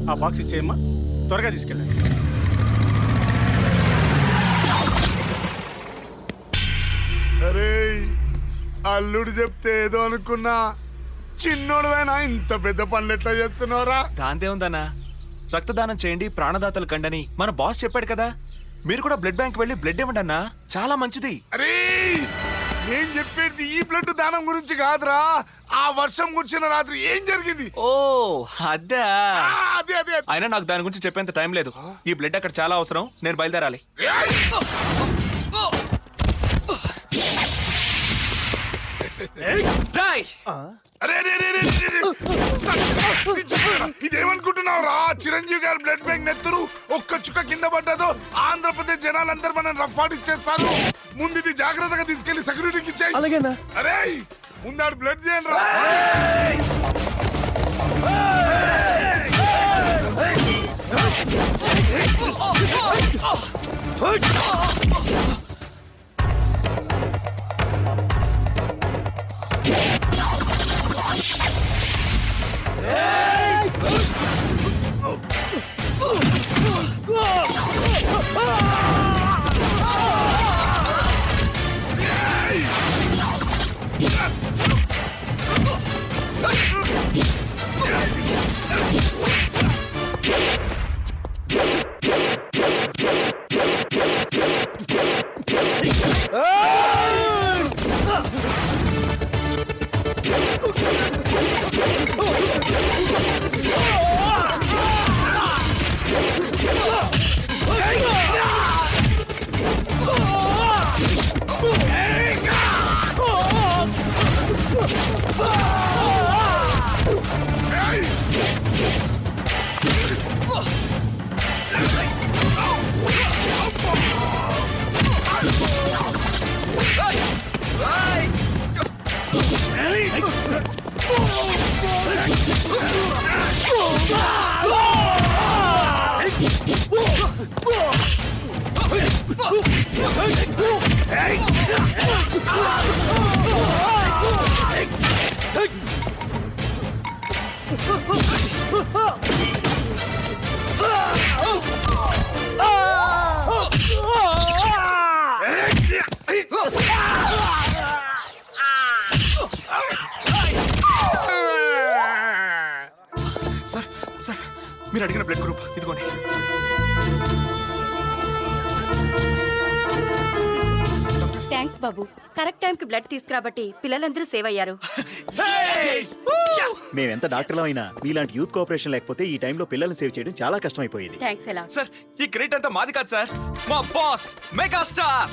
ఆ బాక్స్ ఇచ్చేయమ్మా, త్వరగా తీసుకెళ్ళండి. అరే అల్లుడు చెప్తే ఏదో అనుకున్నా, చిన్నోడువైనా ఇంత పెద్ద పనులు ఎట్లా చేస్తున్నావురా? దాందే ఉందన్నా, రక్తదానం చేయండి ప్రాణదాతలు కండని మన బాస్ చెప్పాడు కదా. మీరు కూడా బ్లడ్ బ్యాంక్ వెళ్ళి బ్లడ్ ఇవ్వండి అన్నా, చాలా మంచిది. అరే నేను చెప్పేది ఈ బ్లడ్ దానం గురించి కాదురా, ఆ వర్షం కురిసిన రాత్రి ఏం జరిగింది. ఓ అదే అదే అదే అయినా నాకు దాని గురించి చెప్పేంత టైం లేదు. ఈ బ్లడ్ అక్కడ చాలా అవసరం, నేను బయలుదేరాలి. రాయ్! అరే ఇదేమనుకుంటున్నావు రా? చిరంజీవి గారి బ్లడ్ బ్యాంక్ నెత్తురు ఒక్క చుక్క కింద పడ్డదో ఆంధ్రప్రదేశ్ జనాలందరూ మనం రఫాడిచ్చేస్తారు. ముందు ఇది జాగ్రత్తగా తీసుకెళ్లి సెక్యూరిటీకి ఇచ్చేయి. అలాగేనా? అరే ముందాడు బ్లడ్ చేయండి రా. సార్ సార్, మీరు అడిగిన బ్లడ్ గ్రూప్ ఇదిగోండి. థ్యాంక్స్ బాబు, కరెక్ట్ టైంకి బ్లడ్ తీసుకురాబట్టి పిల్లలందరూ సేవ్ అయ్యారు. మేమెంత డాక్టర్లు అయినా మీలాంటి యూత్ కోఆపరేషన్ లేకపోతే ఈ టైంలో పిల్లల్ని సేవ్ చేయడం చాలా కష్టమైపోయేది. థ్యాంక్స్ ఎలా సార్, ఈ క్రెడిట్ అంతా మాది కాదు సార్, మా బాస్ మెగాస్టార్.